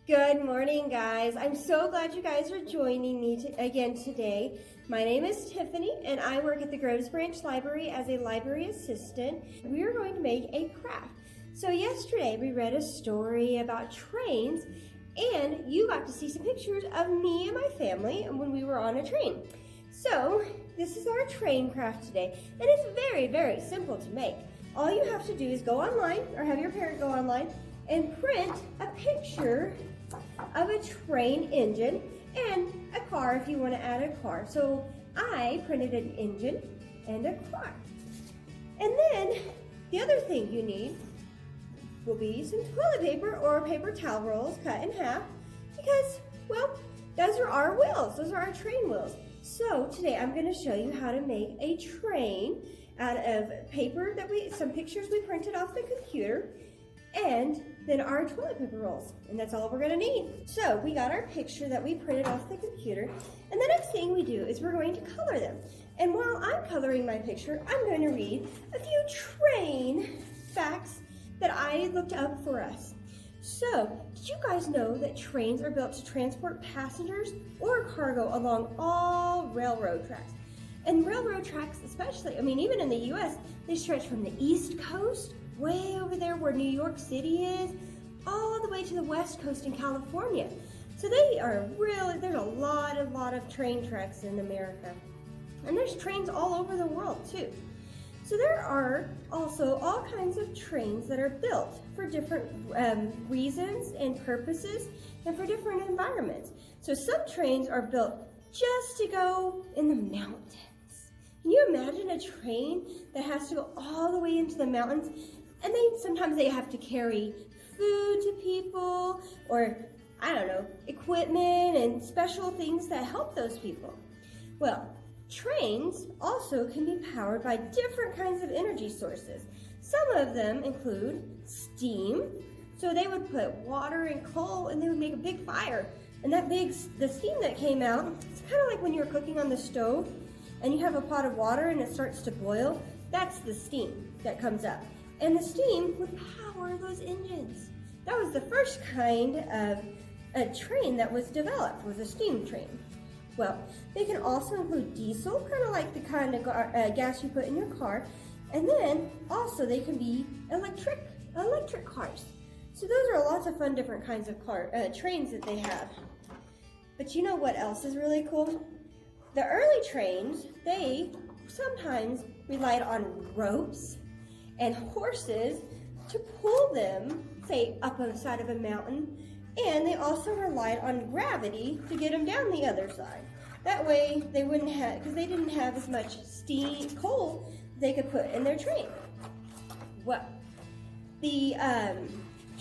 Good morning, guys. I'm so glad you guys are joining me again today. My name is Tiffany, and I work at the Groves Branch Library as a library assistant. We are going to make a craft. So yesterday we read a story about trains, and you got to see some pictures of me and my family when we were on a train. So this is our train craft today, and it's very, very simple to make. All you have to do is go online, or have your parent go online, and print a picture of a train engine and a car if you want to add a car. So I printed an engine and a car. And then the other thing you need will be some toilet paper or paper towel rolls cut in half because, well, those are our wheels. Those are our train wheels. So today I'm going to show you how to make a train out of paper some pictures we printed off the computer, and then our toilet paper rolls, and that's all we're gonna need. So we got our picture that we printed off the computer, and the next thing we do is we're going to color them. And while I'm coloring my picture, I'm going to read a few train facts that I looked up for us. So, did you guys know that trains are built to transport passengers or cargo along all railroad tracks? And railroad tracks especially, even in the US, they stretch from the East Coast way over there where New York City is, all the way to the West Coast in California. So there's a lot of train tracks in America. And there's trains all over the world too. So there are also all kinds of trains that are built for different reasons and purposes and for different environments. So some trains are built just to go in the mountains. Can you imagine a train that has to go all the way into the mountains? And sometimes they have to carry food to people or, equipment and special things that help those people. Well, trains also can be powered by different kinds of energy sources. Some of them include steam. So they would put water and coal and they would make a big fire. And the steam that came out, it's kind of like when you're cooking on the stove and you have a pot of water and it starts to boil. That's the steam that comes up. And the steam would power those engines. That was the first kind of a train that was developed, was a steam train. Well, they can also include diesel, kind of like the kind of gas you put in your car. And then also they can be electric cars. So those are lots of fun different kinds of trains that they have. But you know what else is really cool? The early trains, they sometimes relied on ropes and horses to pull them, say, up on the side of a mountain, and they also relied on gravity to get them down the other side. That way they wouldn't have, because they didn't have as much coal they could put in their train. Well, the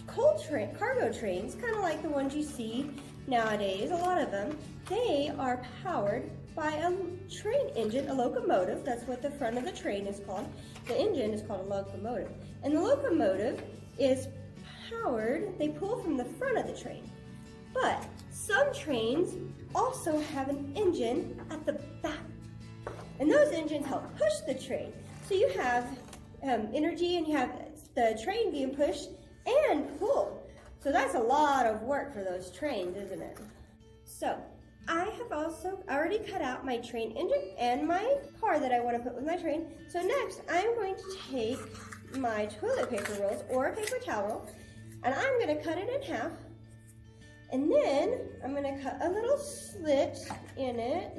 cargo trains, kind of like the ones you see nowadays, a lot of them, they are powered by a train engine, a locomotive. That's what the front of the train is called. The engine is called a locomotive. And the locomotive is powered, they pull from the front of the train. But some trains also have an engine at the back. And those engines help push the train. So you have energy and you have the train being pushed and pulled. So that's a lot of work for those trains, isn't it? So I have also already cut out my train engine and my car that I want to put with my train. So next, I'm going to take my toilet paper rolls or a paper towel roll, and I'm going to cut it in half. And then I'm going to cut a little slit in it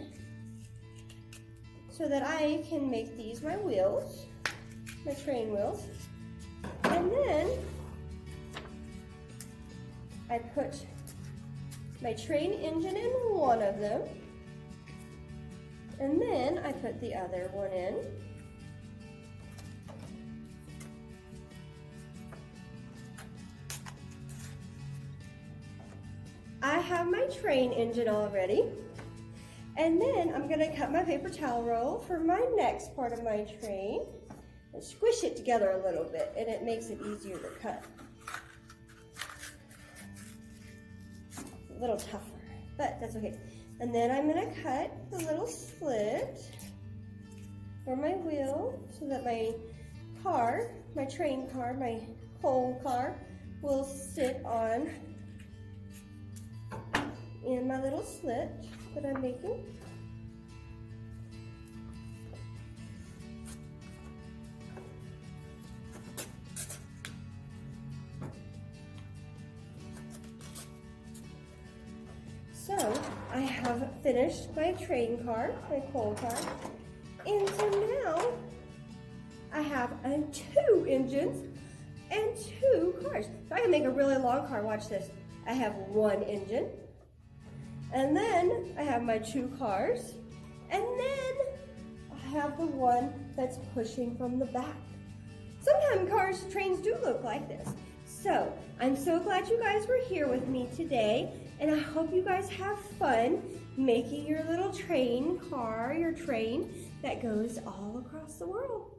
so that I can make these my wheels, my train wheels. And then I put my train engine in one of them, and then I put the other one in. I have my train engine already, and then I'm gonna cut my paper towel roll for my next part of my train and squish it together a little bit, and it makes it easier to cut. A little tougher, but that's okay. And then I'm gonna cut the little slit for my wheel so that my car, my train car, my coal car will sit on in my little slit that I'm making. So I have finished my train car, my coal car, and so now I have 2 engines and 2 cars. So I can make a really long car. Watch this. I have 1 engine, and then I have my 2 cars, and then I have the one that's pushing from the back. Sometimes trains do look like this. So I'm so glad you guys were here with me today, and I hope you guys have fun making your little train car, your train that goes all across the world.